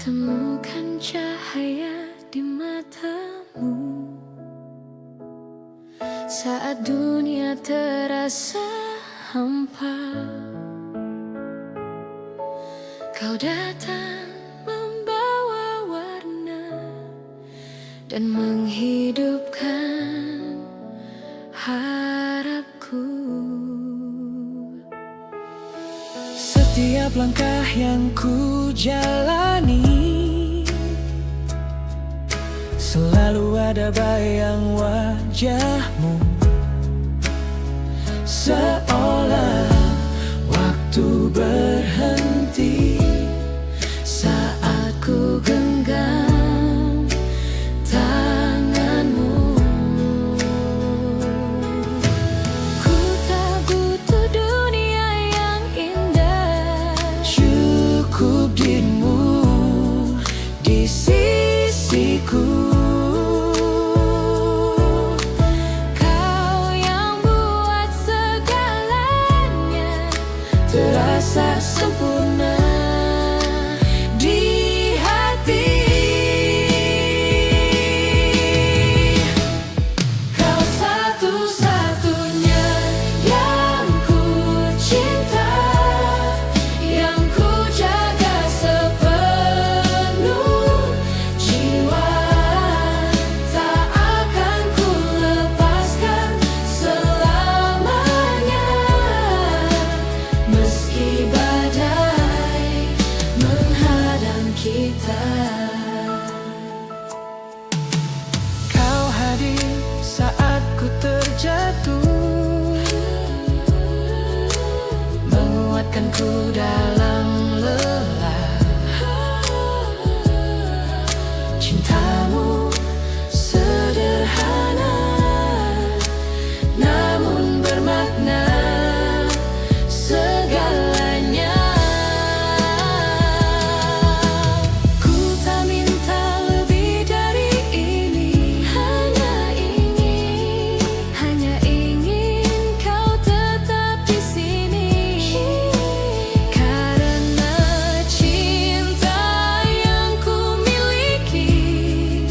temukan cahaya di matamu saat dunia terasa hampa. Kau datang membawa warna dan menghidupkan harapku. Setiap langkah yang ku jalani selalu ada bayang wajahmu, seolah waktu berhenti Saat ku genggam tanganmu, ku tak butuh dunia yang indah, cukup dirimu di sisiku. kau yang buat segalanya terasa sempurna di hati. Kau satu-satunya yang ku cinta, yang ku jaga sepenuh jiwa. Tak akan ku lepaskan selamanya, meski badai menghadang kita. Kau hadir saat ku terjatuh, menguatkanku dalam lelah. Cintamu sederhana namun bermakna segalanya. Ku tak minta lebih dari ini, hanya ingin kau tetap di sini. Karena cinta yang ku miliki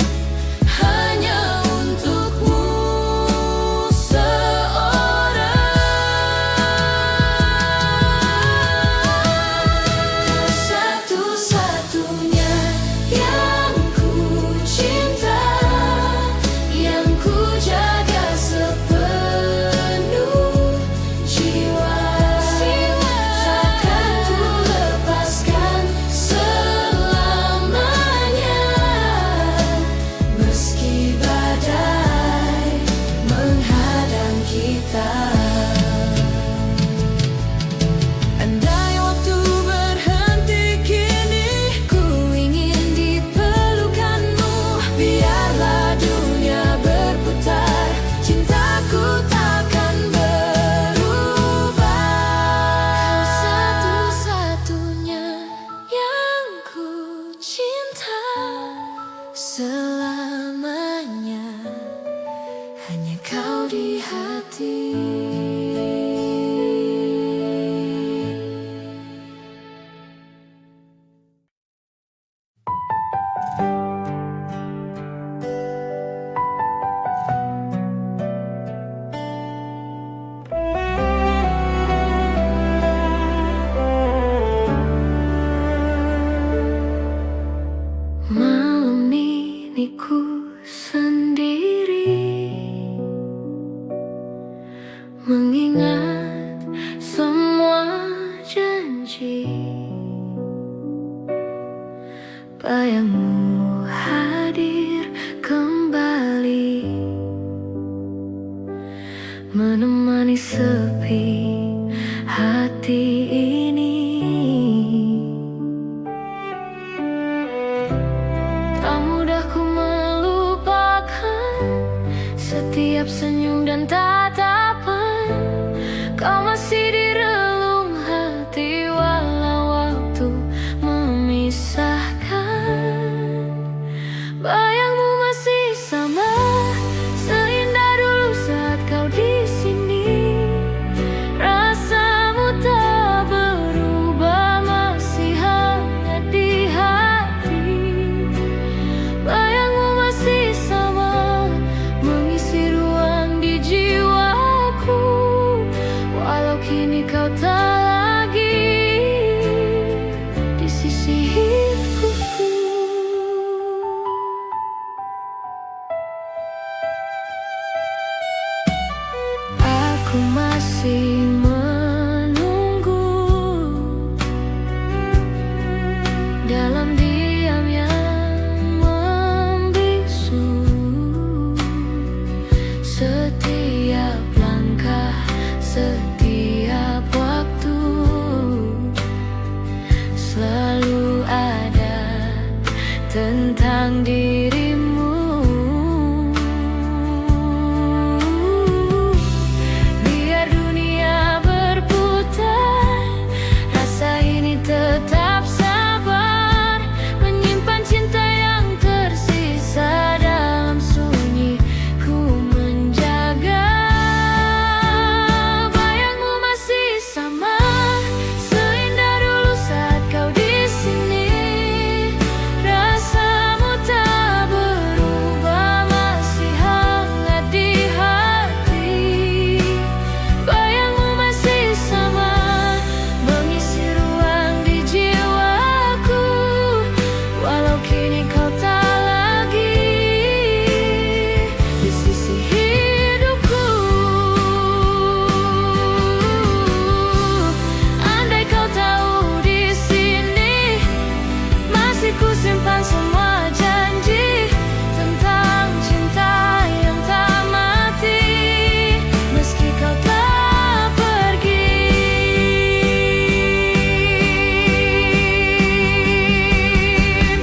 hanya untukmu seorang. Satu-satunya yang ku cinta, yang ku jaga sepenuh jiwa. Takkan ku lepaskan selamanya, meski badai menghadang kita. Andai waktu berhenti kini, Ku ingin di pelukanmu, biarlah dunia berputar, cintaku takkan berubah. Kau satu-satunya yang ku cinta, selamanya hanya kau di hati. Malam ini ku sendiri, mengingat semua janji. Bayangmu hadir kembali, menemani sepi hati ini. Tak mudah ku melupakan setiap senyum dan tatapan. Kau masih di relung hati walau waktu memisahkan. tentang dirimu. Biar dunia berputar, rasa ini tetap sabar, menyimpan cinta yang tersisa dalam sunyi. Ku menjaga bayangmu masih sama, seindah dulu saat kau di sini. Rasamu tak berubah, masih hangat di hati. Bayangmu masih sama, mengisi ruang di jiwaku, walau kini kau tak lagi di sisi hidupku. Andai kau tahu di sini masih ku simpan semua janji tentang cinta yang tak mati, meski kau telah pergi.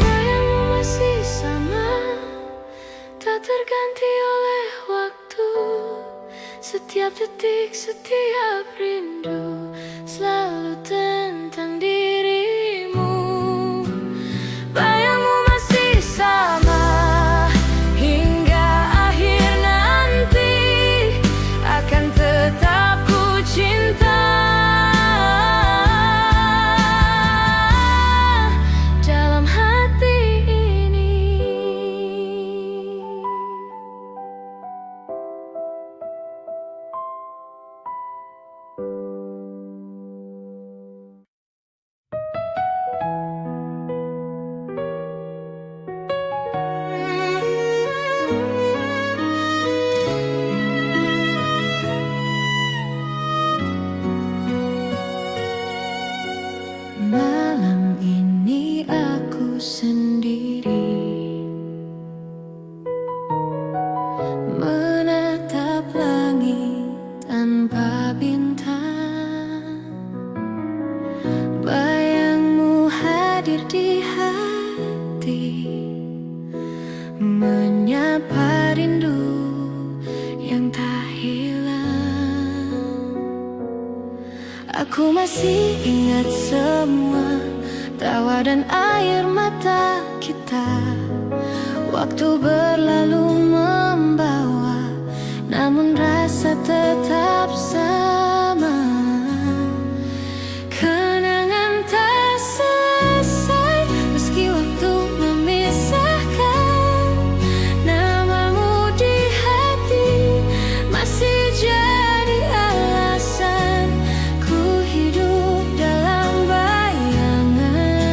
Bayangmu masih sama, tak terganti oleh waktu. Setiap detik, setiap rindu selalu tentang dirimu. Bayangmu masih sama, hingga akhir nanti akan tetap ku cinta dalam hati ini. Malam ini aku sendiri, menatap langit tanpa bintang. Bayangmu hadir di hati, menyapa rindu yang tak hilang. Aku masih ingat semua tawa dan air mata kita. Waktu berlalu membawa, namun rasa tetap sama. Kenangan tak selesai, meski waktu memisahkan. Namamu di hati masih jadi alasan ku hidup dalam bayangan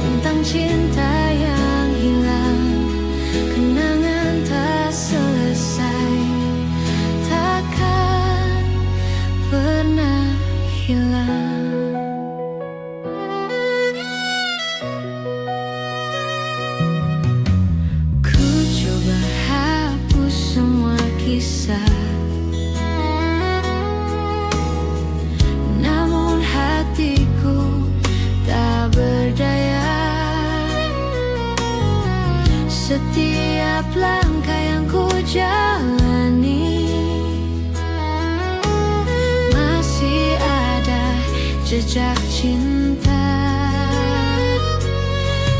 tentang cinta yang hilang. Kenangan tak selesai, takkan pernah hilang. Ku coba hapus semua kisah, namun hatiku tak berdaya. Setiap langkah yang ku jalani masih ada jejak cinta.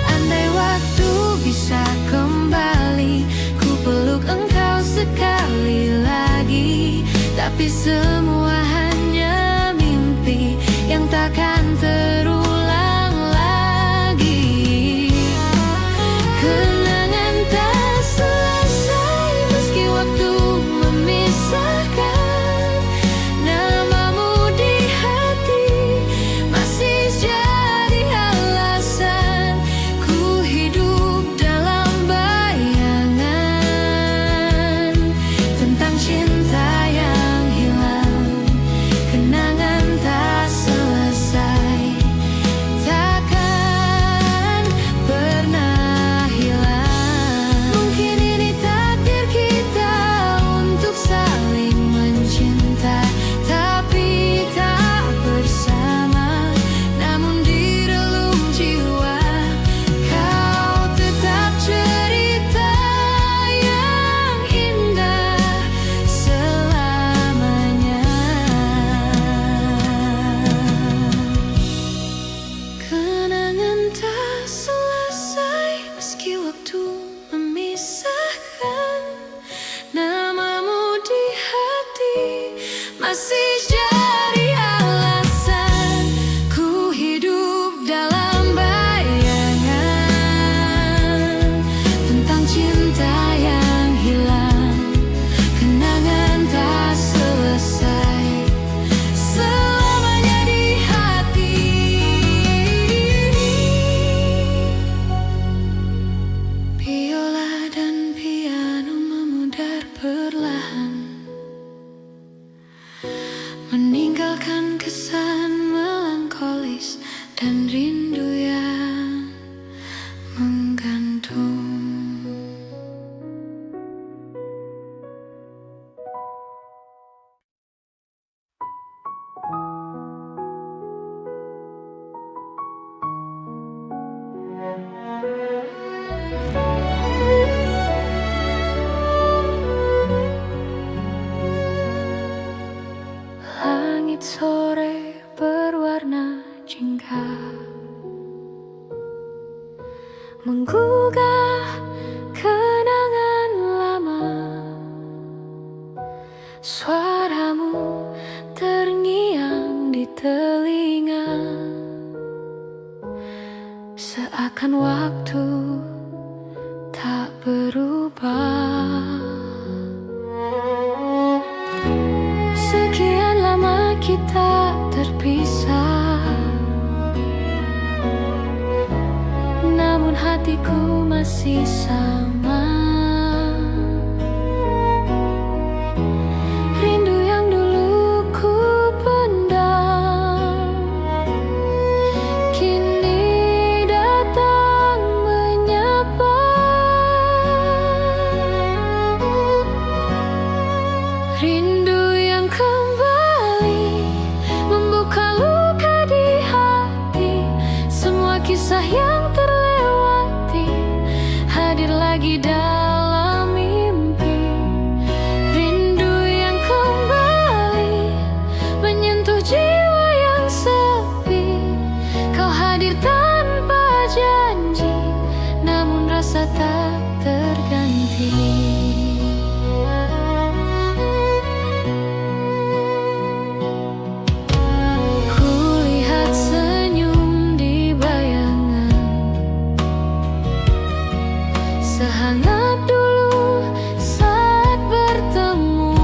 Andai waktu bisa kembali, ku peluk engkau sekali lagi. Tapi semua hanya mimpi yang takkan terulang lagi. Kenangan tak selesai, meski waktu memisahkan. Namamu di hati masih jadi alasan ku hidup dalam bayangan tentang cinta yang hilang. Kenangan tak selesai, dan rindu yang menggantung. Langit sore berwarna jingga menggugah kenangan lama. Suaramu terngiang di telinga, seakan waktu tak berubah. Sekian lama kita terpisah, namun hatiku masih sama. Rindu yang dulu ku pendam kini datang menyapa. Rindu yang kembali membuka luka di hati. Semua kisah yang terlewati hadir lagi dalam mimpi. Rindu yang kembali menyentuh jiwa yang sepi. Kau hadir tanpa janji, namun rasa tak terganti. Kulihat senyum di bayangan, sehangat dulu saat bertemu.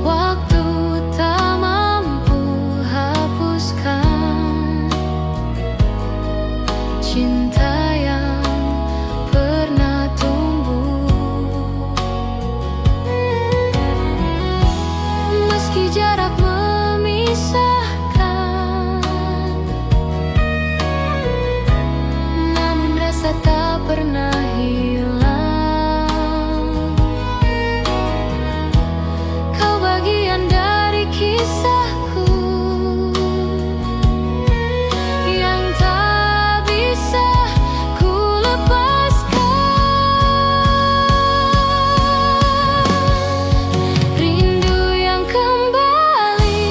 Waktu tak mampu hapuskan cinta yang pernah tumbuh. Meski jarak memisahkan, namun rasa tak pernah hilang. Kau bagian dari kisahku yang tak bisa ku lepaskan. Rindu yang kembali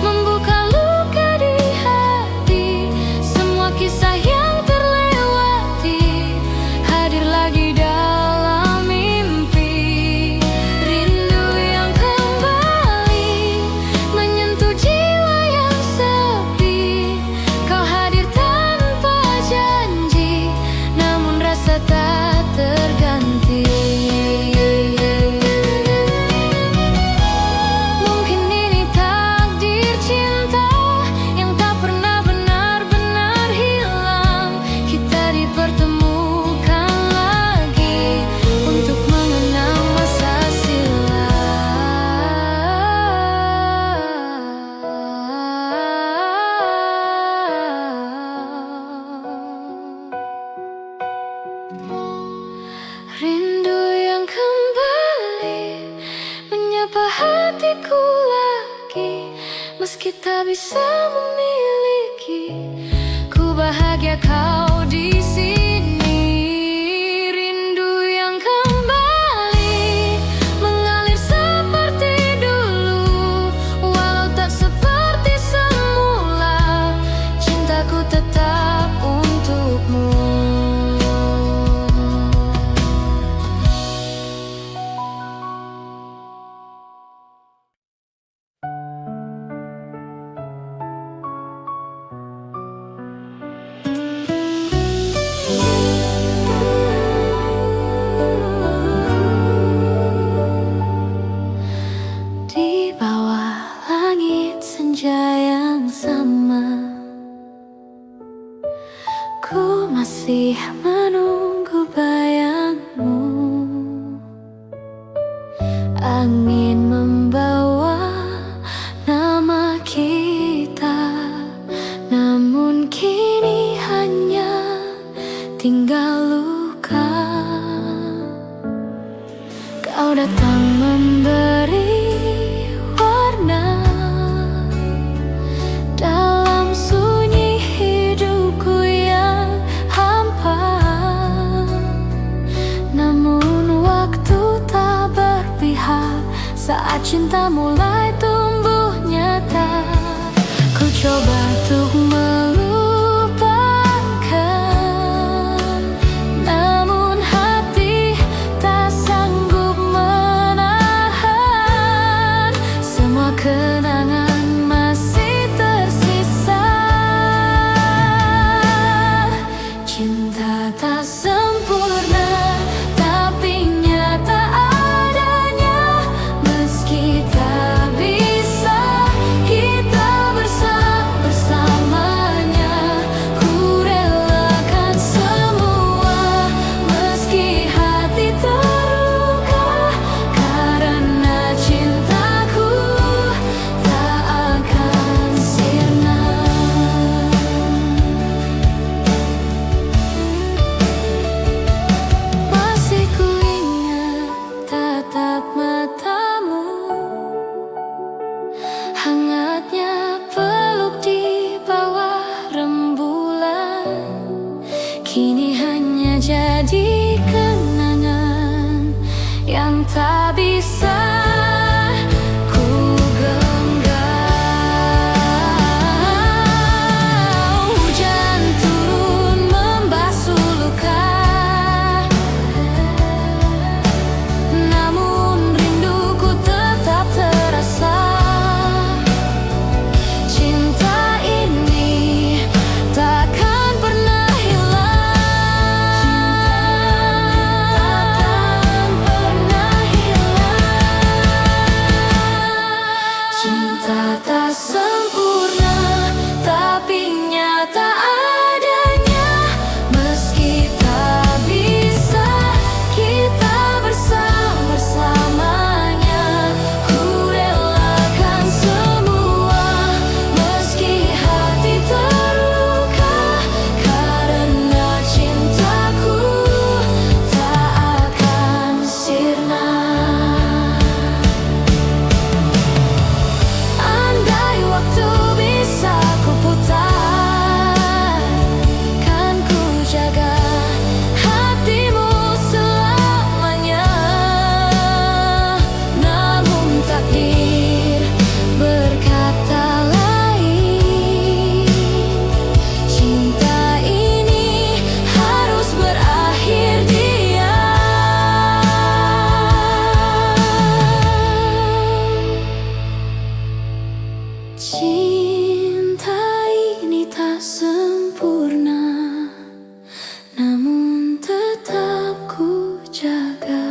membuka luka di hati. Semua kisah yang terlewati hadir lagi dalam mimpi. Rindu yang kembali menyentuh jiwa yang sepi. Kau hadir tanpa janji, namun rasa tak terganti. Mungkin ini takdir cinta yang tak pernah benar-benar hilang. Kita dipertemukan lagi untuk mengenang masa silam. Rindu yang kembali menyapa hatiku lagi. Meski tak bisa memiliki, ku bahagia kau di sini. Rindu yang kembali mengalir seperti dulu. Walau tak seperti semula, cintaku tetap untukmu. Di bawah langit senja yang sama, ku masih menunggu bayangmu. Angin membawa nama kita saat cinta mulai tumbuh nyata. Ku coba untuk melupakan, namun hati tak sanggup menahan. Semua kenangan masih tersisa. Cinta tak sempurna, tapi nyata adanya. Meski tak bisa kita bersamanya, ku relakan semua. Meski hati terluka, karena cintaku tak akan sirna. Masih ku ingat tatap matamu, hangatnya peluk di bawah rembulan. Kini hanya jadi kenangan yang tak bisa ku genggam. Hujan turun membasuh luka, namun rinduku tetap terasa. Cinta ini takkan pernah hilang. Cinta tak sempurna, tapi nyata adanya. Meski tak bisa kita bersamanya, ku relakan semua. Meski hati terluka, karena cintaku tak akan sirna. Andai waktu bisa ku putar, kan ku jaga hatimu selamanya. Namun takdir berkata lain. Cinta ini harus berakhir diam. Cinta ini tak sempurna, namun tetap ku jaga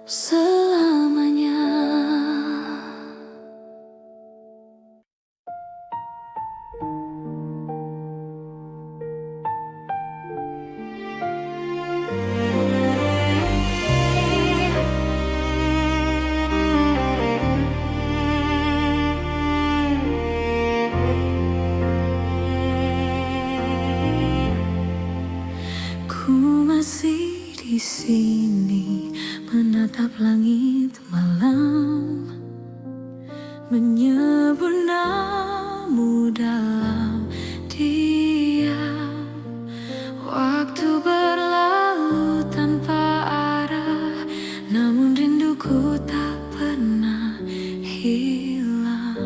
selamanya. Ku masih di sini menatap langit malam, menyebut namamu dalam diam. Waktu berlalu tanpa arah, namun rinduku tak pernah hilang.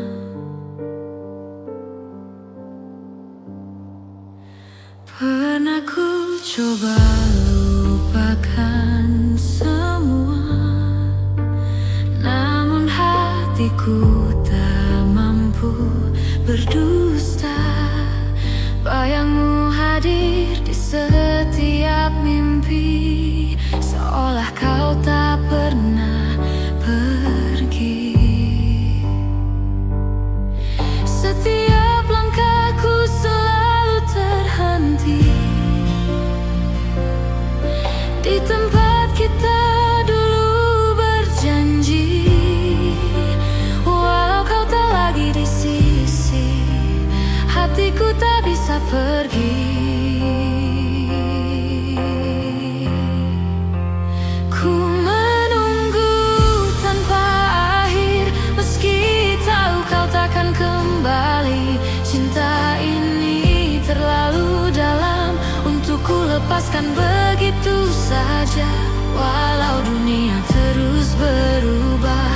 Pernah ku coba lupakan semua, namun hatiku tak mampu berdusta. Bayangmu hadir di setiap mimpi, seolah kau tak pernah pergi. Setiap langkahku selalu terhenti di tempat kita dulu berjanji. Walau kau tak lagi di sisi, hatiku tak bisa pergi. Ku menunggu tanpa akhir, meski tahu kau takkan kembali. Cinta ini terlalu dalam untuk ku lepaskan begitu saja. Walau dunia terus berubah,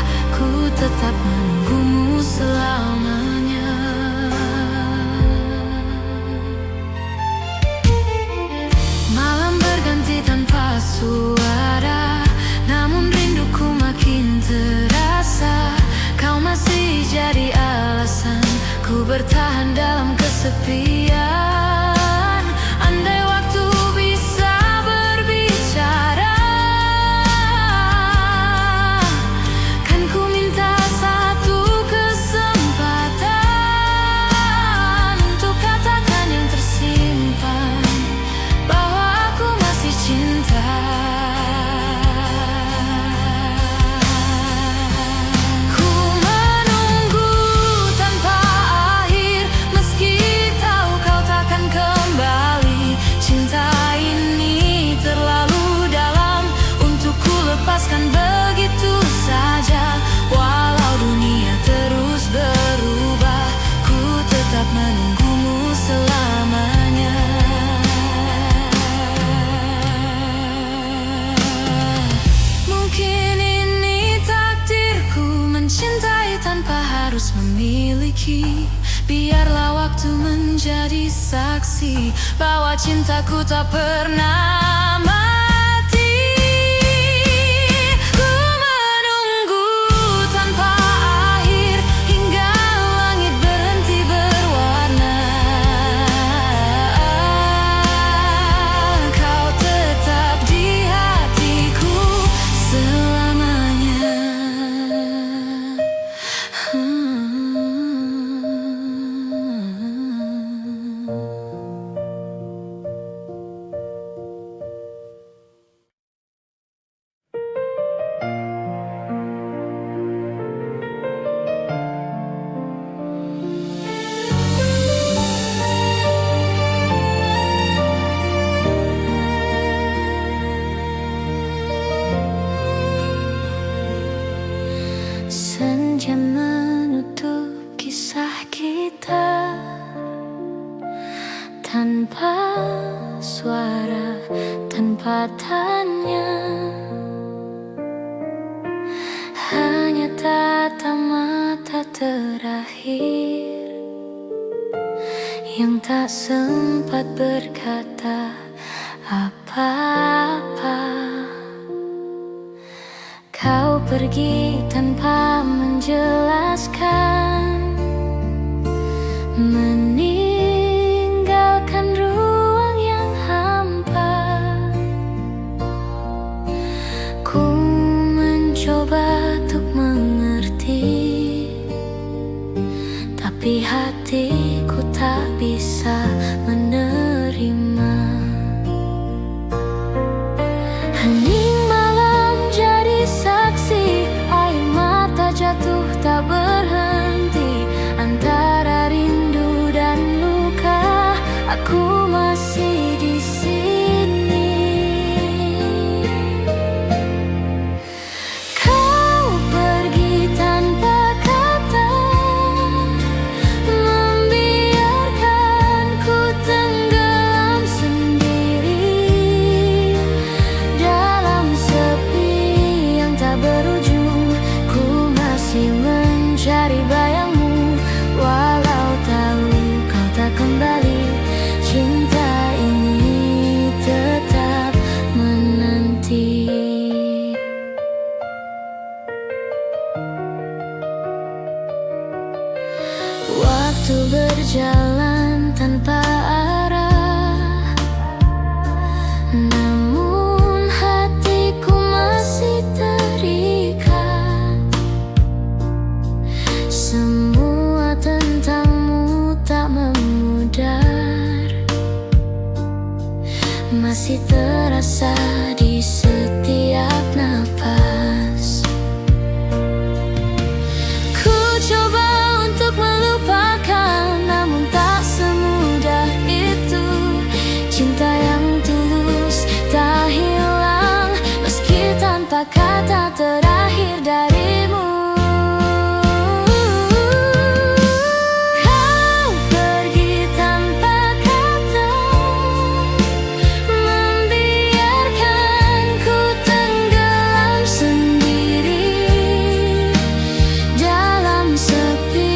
Biarlah waktu menjadi saksi bahwa cintaku tak pernah mati. Ku menunggu tanpa akhir hingga langit berhenti berwarna. Kau tetap di hatiku selamanya. Senja menutup kisah kita tanpa suara, tanpa tanya, hanya tatap mata terakhir yang tak sempat berkata apa-apa. Kau pergi tanpa menjelaskan, meninggalkan ruang yang hampa. Ku mencoba untuk mengerti, tapi hatiku tak bisa menerima. Hening malam jadi saksi, air mata jatuh tak berhenti. Antara rindu dan luka, aku masih di sini. Kau pergi tanpa kata, membiarkanku tenggelam sendiri dalam sepi yang tak berujung. Ku masih mencari bayangmu, walau tahu kau tak kembali. Cinta ini tetap menanti. Waktu berjalan tanpa arah, namun hatiku masih terikat. Semua tentangmu tak memudar, masih terasa di setiap napas. Ku coba untuk melupakan, namun tak semudah itu. Cinta yang tulus tak hilang, meski tanpa kata terakhir darimu. Kau pergi tanpa kata, membiarkanku tenggelam sendiri dalam sepi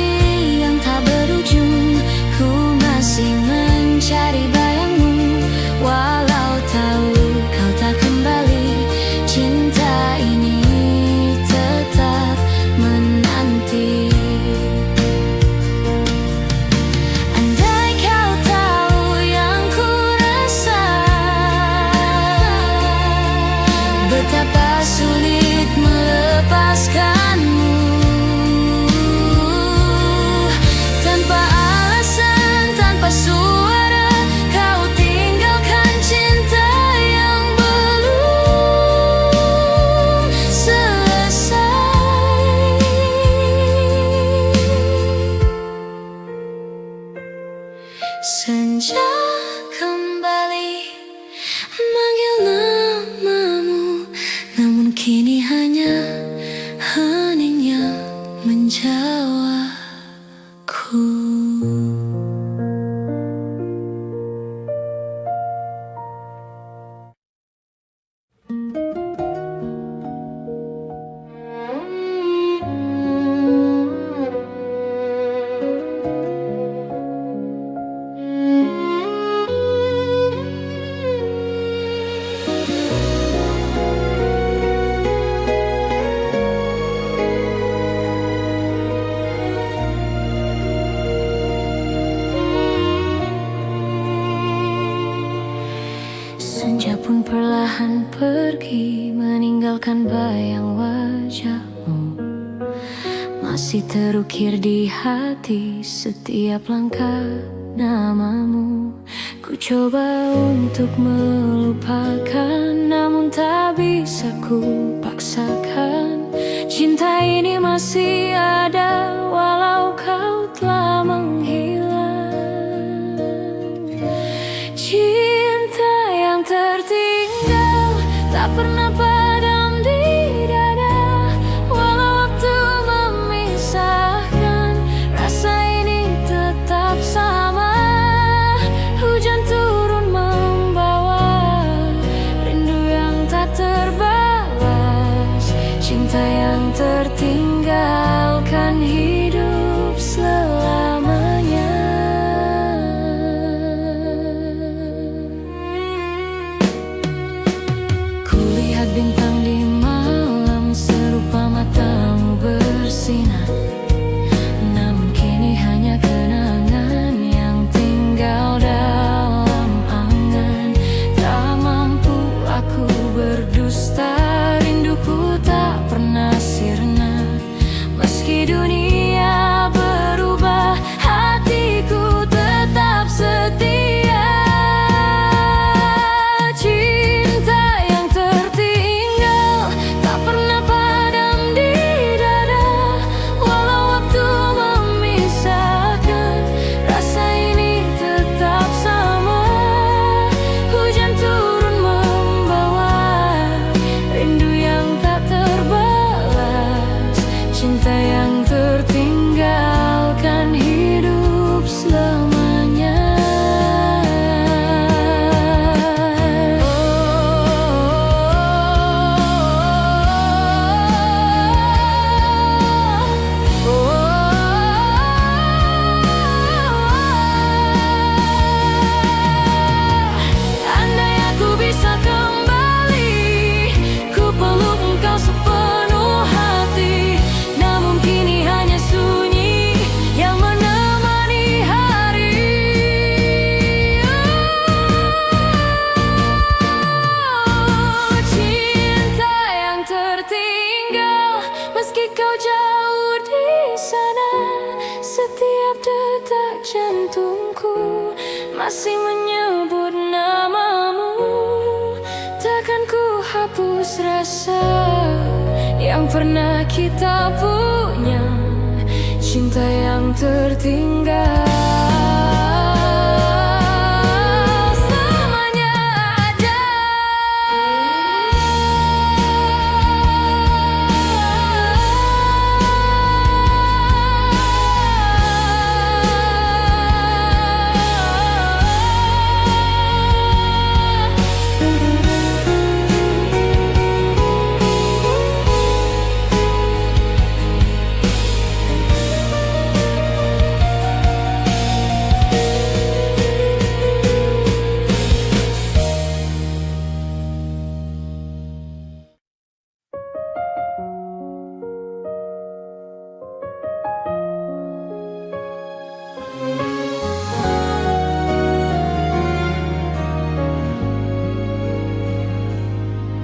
yang tak berujung. Ku masih mencari bayangmu, walau tahu kau tak kembali. Cinta ini tetap menanti. Andai kau tahu yang ku rasa, betapa sulit melepaskanmu. Tanpa alasan, tanpa suara, kau tinggalkan cinta yang belum selesai. Senja kembali manggil namamu, namun kini hanya hening yang menjawabku. perlahan pergi, meninggalkan bayang wajahmu. Masih terukir di hati setiap langkah namamu. Ku coba untuk melupakan, namun tak bisa ku paksakan. Cinta ini masih ada walau kau telah menghilang. Cinta yang tertinggal tak pernah padam di dada, walau waktu memisahkan, rasa ini tetap sama. Hujan turun membawa rindu yang tak terbalas. Cinta yang tertinggalkan hidup selamanya. Kulihat bintang di malam, serupa matamu bersinar. Namun kini hanya kenangan yang tinggal dalam angan. Tak mampu aku berdusta, rinduku tak pernah sirna. Meski dunia berubah, hatiku tetap setia. Cinta yang tertinggal tak pernah padam di dada, walau waktu memisahkan, rasa ini tetap sama. Hujan turun membawa rindu yang tak terbalas. Cinta yang tertinggalkan hidup selamanya. Andai aku bisa kembali, ku peluk engkau sepenuh hati. Namun kini hanya sunyi yang menemani hari. Cinta yang tertinggal, meski kau jauh di sana, setiap detak jantungku masih menyebut namamu. Takkan ku hapus rasa yang pernah kita punya. Cinta yang tertinggal selamanya ada.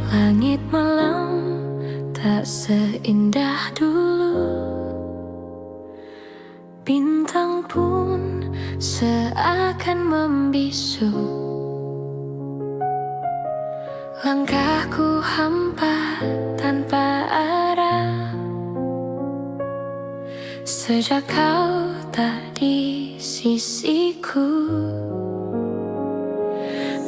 Langit malam tak seindah dulu, bintang pun seakan membisu. Langkahku hampa tanpa arah, sejak kau tak di sisiku.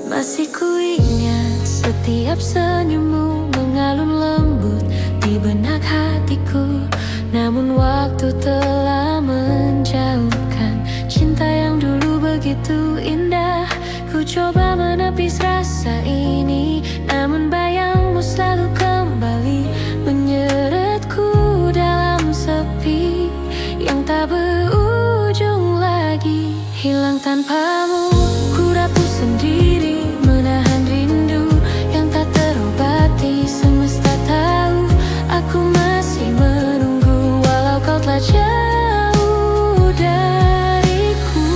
Masih ku ingat setiap senyummu mengalun lembut di benak hatiku. Namun waktu telah menjauhkan cinta yang dulu begitu indah. Ku coba menepis rasa ini, namun bayangmu selalu kembali menyeretku dalam sepi yang tak berujung lagi. Hilang tanpamu, ku rapuh sendiri, menahan rindu yang tak terobati. Semesta tahu aku masih menunggu, walau kau telah jauh dariku.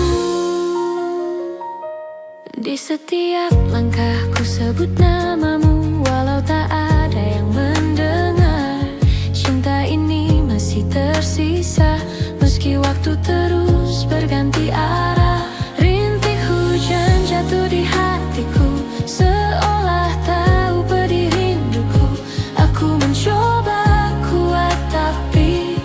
Di setiap langkahku sebut namamu, walau tak ada yang mendengar. Cinta ini masih tersisa, meski waktu terus berganti arah. Rintik hujan jatuh di hatiku, seolah tahu pedih rinduku. Aku mencoba kuat tapi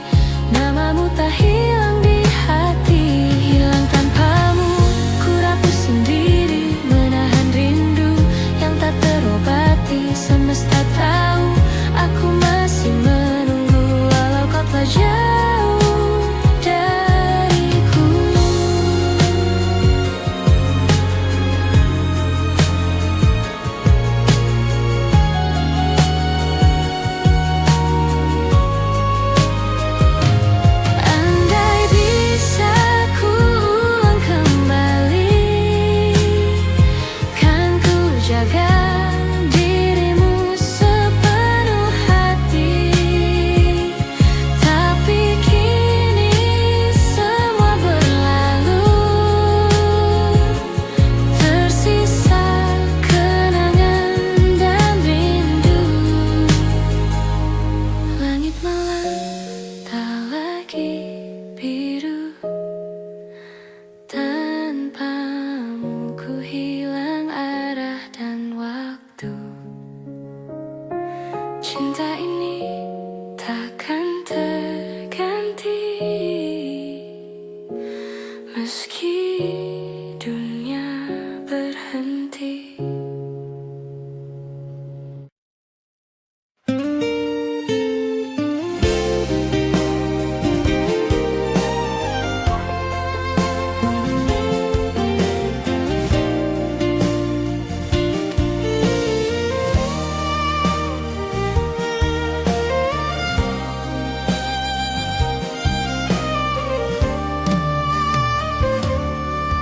namamu tak hilang di hati. Hilang tanpamu, ku rapuh sendiri, menahan rindu yang tak terobati. Semesta tahu aku masih menunggu, walau kau telah jauh dariku. Andai bisa ku ulang kembali, kan ku jaga dirimu sepenuh hati. Tapi kini semua berlalu, tersisa kenangan dan rindu. Langit malam tak lagi biru, tanpamu ku hilang arah dan waktu. Cinta ini takkan terganti, meski dunia berhenti.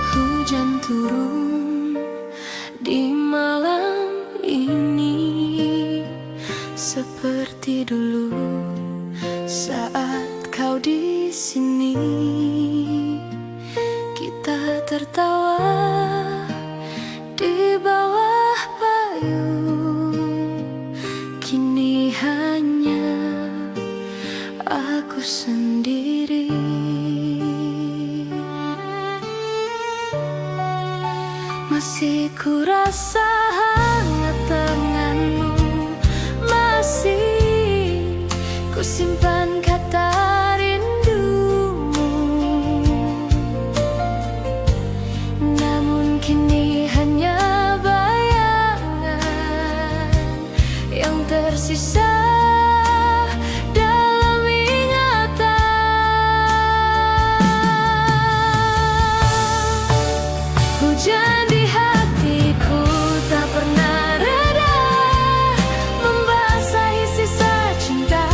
Hujan turun di malam ini, seperti dulu saat kau di sini. Kita tertawa di bawah payung, kini hanya aku sendiri. Masih ku rasa hangat tanganmu, masih ku simpan kata rindumu. Namun kini hanya bayangan yang tersisa dalam ingatan. Hujan di hatiku tak pernah reda, membasahi sisa cinta.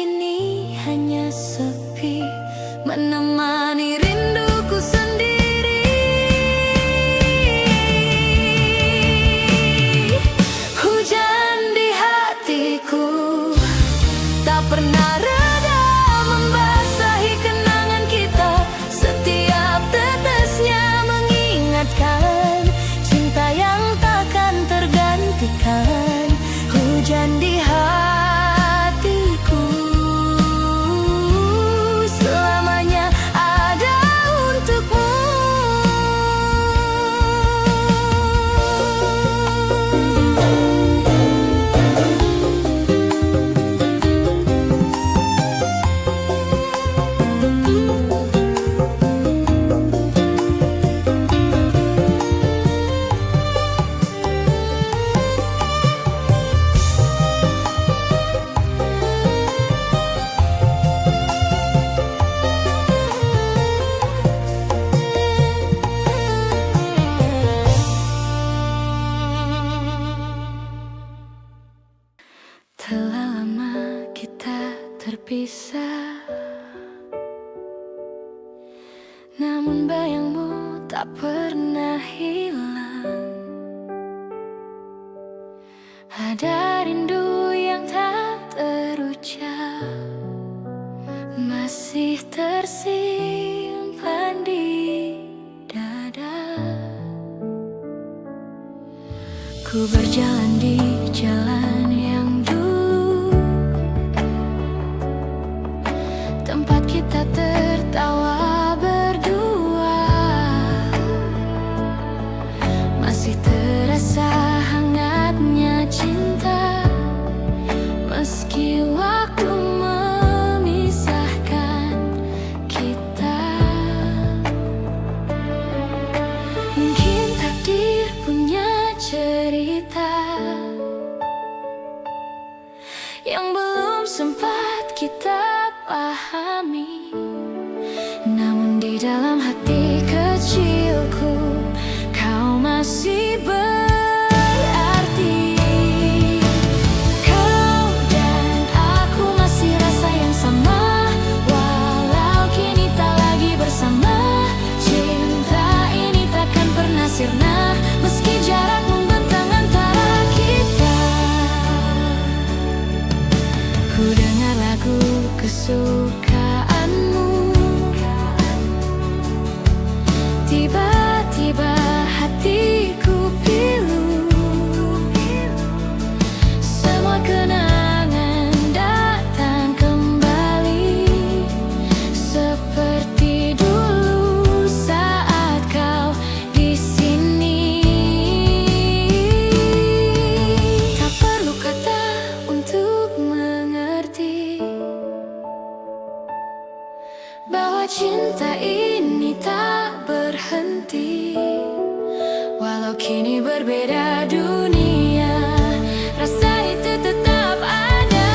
kini hanya sepi, menemani rinduku sendiri. Hujan di hatiku tak pernah reda, membasahi kenangan kita. Setiap tetesnya mengingatkan cinta yang takkan tergantikan. Hujan di hatiku selamanya ada untukmu. Telah lama kita terpisah, namun bayangmu tak pernah hilang. Ada rindu yang tak terucap, masih tersimpan di dada. Ku berjalan di jalan yang dulu, tempat kita tertawa berdua. Masih terasa hangatnya cinta, meski waktu memisahkan kita. Mungkin takdir punya cerita yang belum sempat kita pahami, namun di dalam hati kecilku kau masih berarti. Kau dan aku masih rasa yang sama, walau kini tak lagi bersama. Cinta ini takkan pernah sirna, meski jarak membentang antara kita. Ku dengar lagu kesukaanmu, tiba-tiba hatiku pilu. Semua kenangan datang kembali, seperti dulu saat kau di sini. Tak perlu kata untuk mengerti bahwa cinta ini tak berhenti. Walau kini berbeda dunia, rasa itu tetap ada.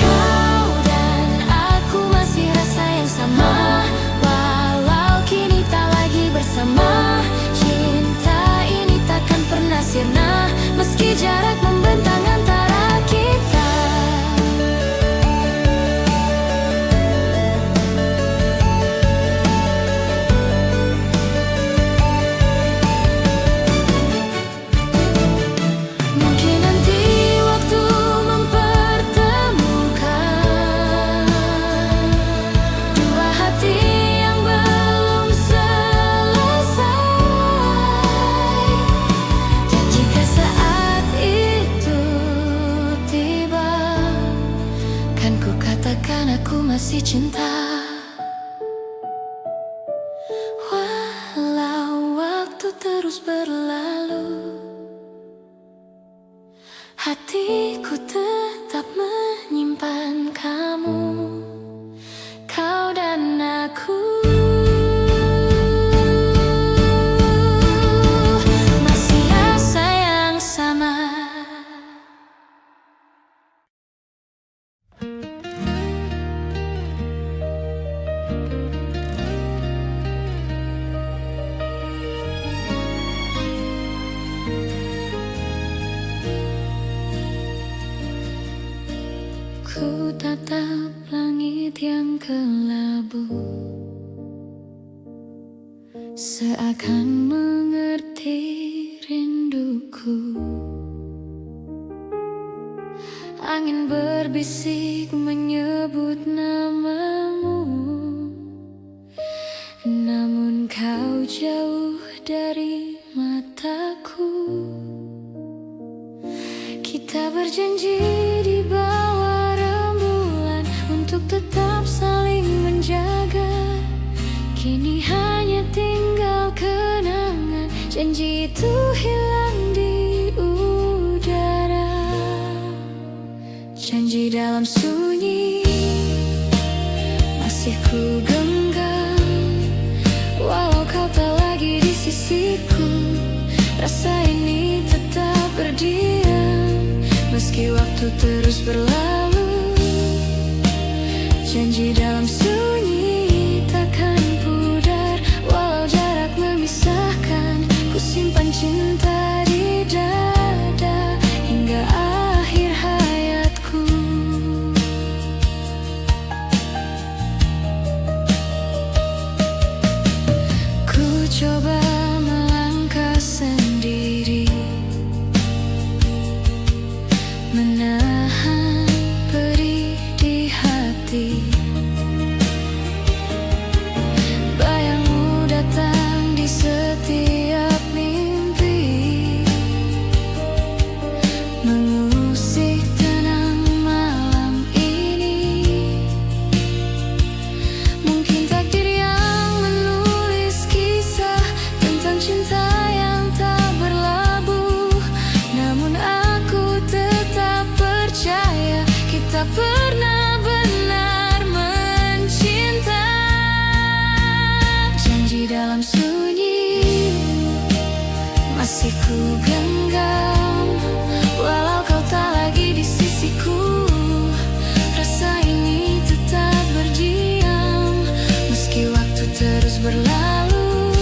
Kau dan aku masih rasa yang sama, walau kini tak lagi bersama. Cinta ini takkan pernah sirna, meski jarak membentang antara kita. Mungkin nanti waktu mempertemukan dua hati yang belum selesai. Dan jika saat itu tiba, kan ku katakan aku masih cinta. Walau waktu terus berlalu, hatiku tetap menyimpan kamu, kau dan aku. Masih rasa yang sama. Ku tatap langit yang kelabu, seakan mengerti rinduku. Angin berbisik menyebut namamu, namun kau jauh dari mataku. Kita berjanji di bawah rembulan untuk tetap saling menjaga. Kini hanya tinggal kenangan, janji itu hilang di udara. Janji dalam sunyi masih ku genggam, walau kau tak lagi di sisiku. Rasa ini tetap berdiam, meski waktu terus berlalu. Janji dalam sunyi takkan pudar, walau jarak memisahkan. Ku simpan cinta di dada hingga akhir hayatku. Ku coba melangkah sendiri, menahan perih di hati. Bayangmu datang di setiap mimpi, mengusik tenang malam ini. Mungkin takdir yang menulis kisah tentang cinta yang tak berlabuh, namun aku tetap percaya kita pernah benar mencinta. Janji dalam sunyi masih ku genggam, walau kau tak lagi di sisiku. Rasa ini tetap berdiam, meski waktu terus berlalu.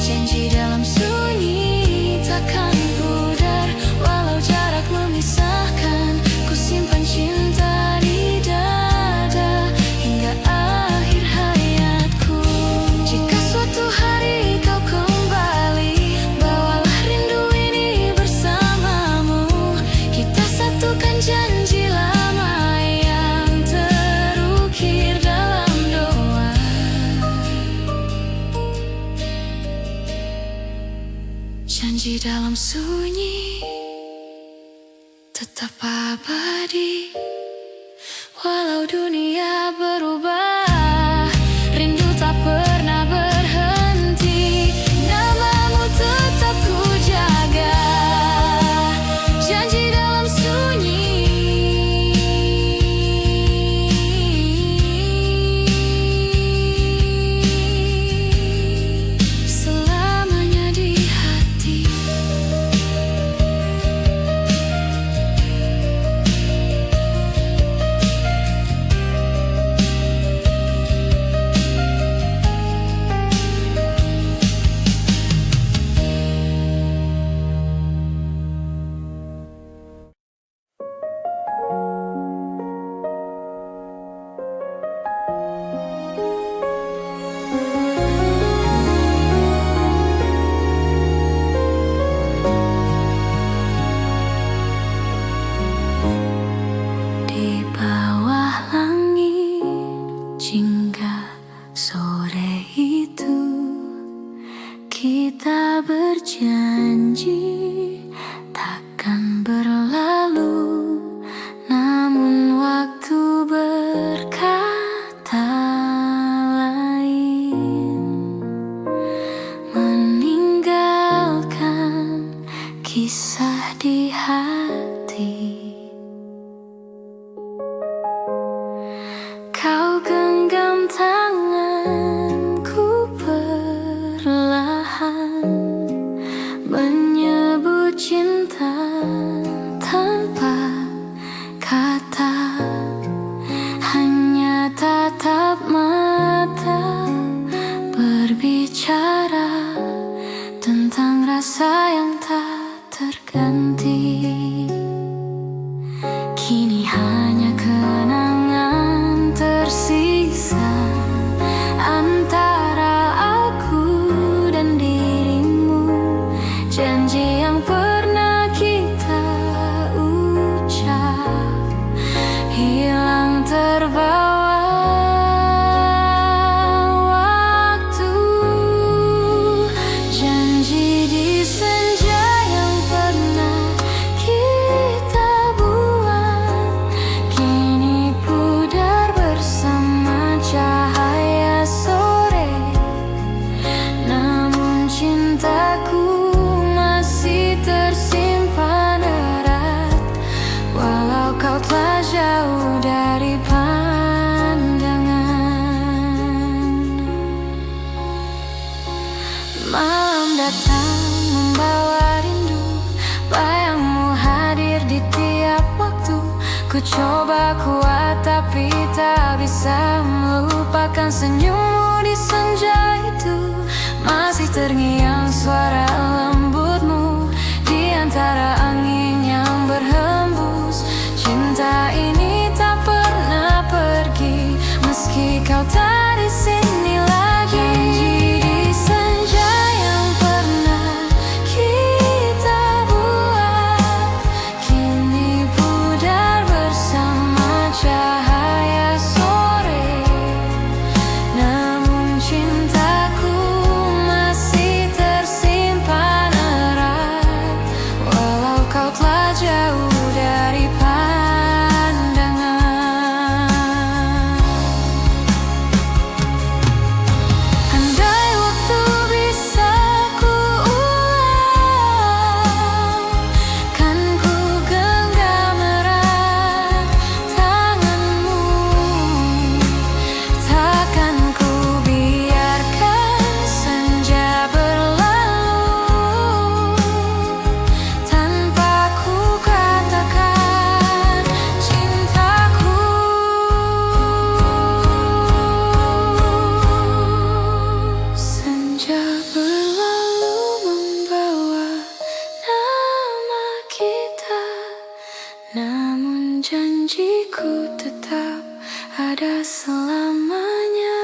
Janji dalam sunyi takkan pudar, walau jarak memisahkan. Ku simpan cinta di dada hingga akhir hayatku. Jika suatu hari kau kembali, bawalah rindu ini bersamamu. Kita satukan janji lama yang terukir dalam doa. Janji dalam sunyi tetap abadi, walau dunia berubah, rindu tak pernah berhenti. Namamu tetap ku jaga, janji dalam sunyi. Selamanya di hati. Ku coba kuat tapi tak bisa melupakan senyummu di senja itu. Masih terngiang suara lembutmu di antara angin yang berhembus. Cinta ini tak pernah pergi meski kau tak di sini lagi. Janji di senja yang pernah kita buat kini pudar bersama cahaya sore. Namun cintaku masih tersimpan erat, walau kau telah jauh dari pandangan. Andai waktu bisa ku ulang, kan ku genggam erat tanganmu. Takkan ku biarkan senja berlalu tanpa ku katakan cintaku. Senja berlalu membawa nama kita, namun janjiku tetap ada selamanya.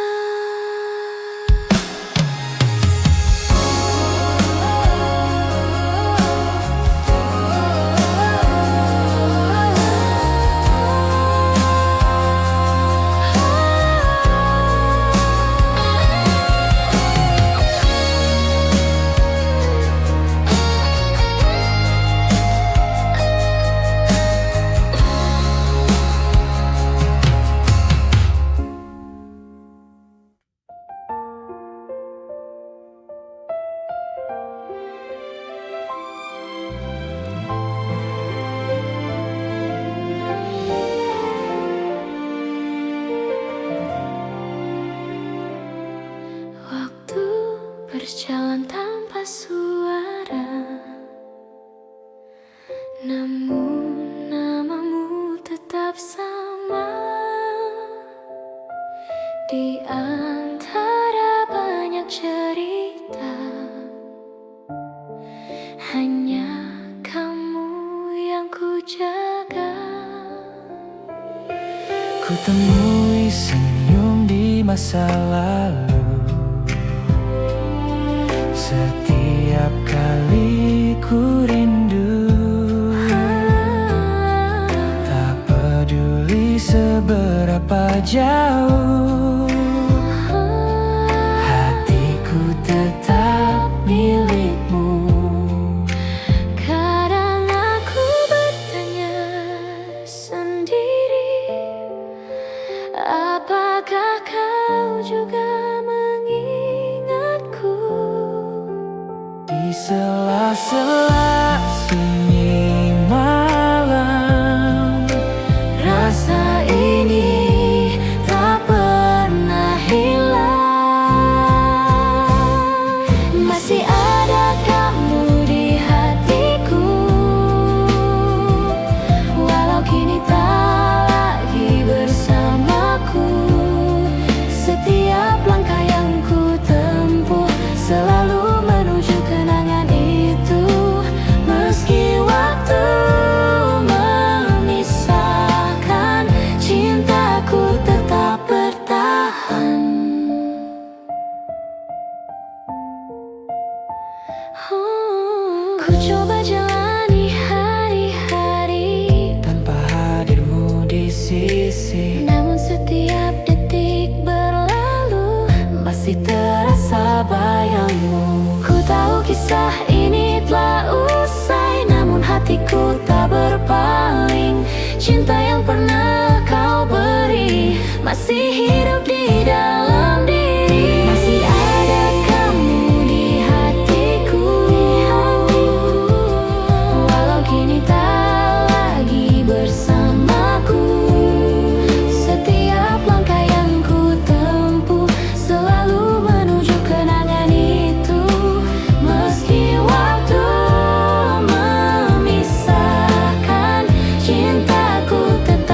Waktu berjalan tanpa suara, namun namamu tetap sama. Di antara banyak cerita, hanya kamu yang ku jaga. Ku temui senyum di masa lalu. Setiap kali ku rindu, tak peduli seberapa jauh, hatiku tetap milikmu. Kadang aku bertanya sendiri, apakah kau juga mengingatku? Di sela-sela sunyi malam, Rasa ini tak pernah hilang. Masih ada kamu di hatiku, walau kini tak lagi bersamaku. Setiap langkah yang ku tempuh selalu menuju kenangan itu. Meski waktu memisahkan, cintaku tetap bertahan. Ku coba jalani hari-hari tanpa hadirmu di sisi. namun setiap detik berlalu masih terasa bayangmu. Ku tahu kisah ini telah usai, namun hatiku tak berpaling. Cinta yang pernah kau beri masih hidup di dalam diri. Masih ada kamu di hatiku, walau kini tak lagi bersamaku. Setiap langkah yang ku tempuh selalu menuju kenangan itu. Meski waktu memisahkan, cintaku tetap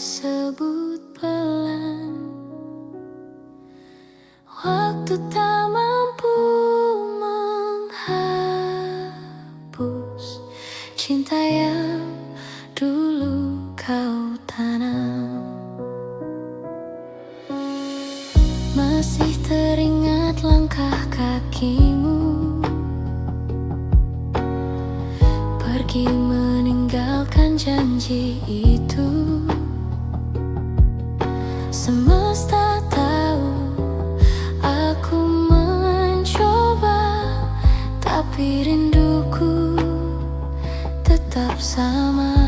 sebut pelan. Waktu tak mampu menghapus cinta yang dulu kau tanam. Masih teringat langkah kakimu pergi meninggalkan janji itu. Semesta tahu aku mencoba, tapi rinduku tetap sama.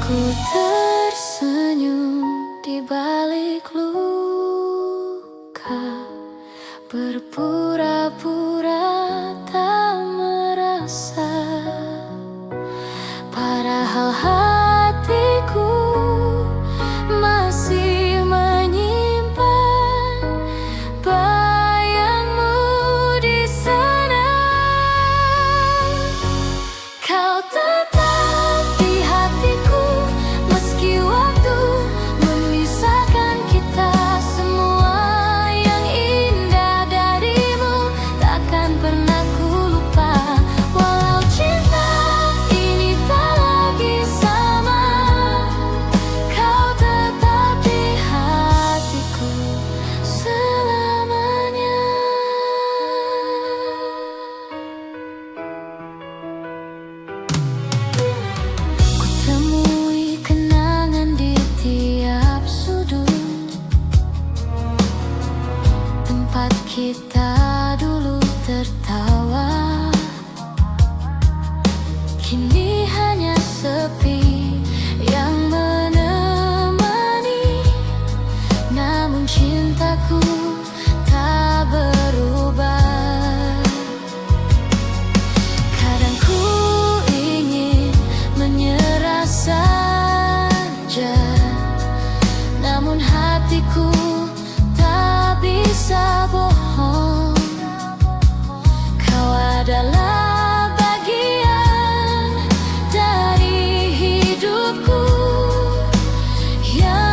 Ku tersenyum di balik luka, berpura-pura tak merasa, padahal hatiku masih menyimpan bayangmu di sana. Kau tetap di hatiku meski waktu memisahkan kita. Semua yang indah darimu takkan pernah ku lupa. Walau cinta ini tak lagi sama, kau tetap di hatiku selamanya. Ku temui kenangan di tiap sudut, tempat kita dulu tertawa. Kini hanya sepi yang menemani, namun cintaku tak berubah. Kadang ku ingin menyerah saja, namun hatiku tak bisa bohong. Kau adalah bagian dari hidupku yang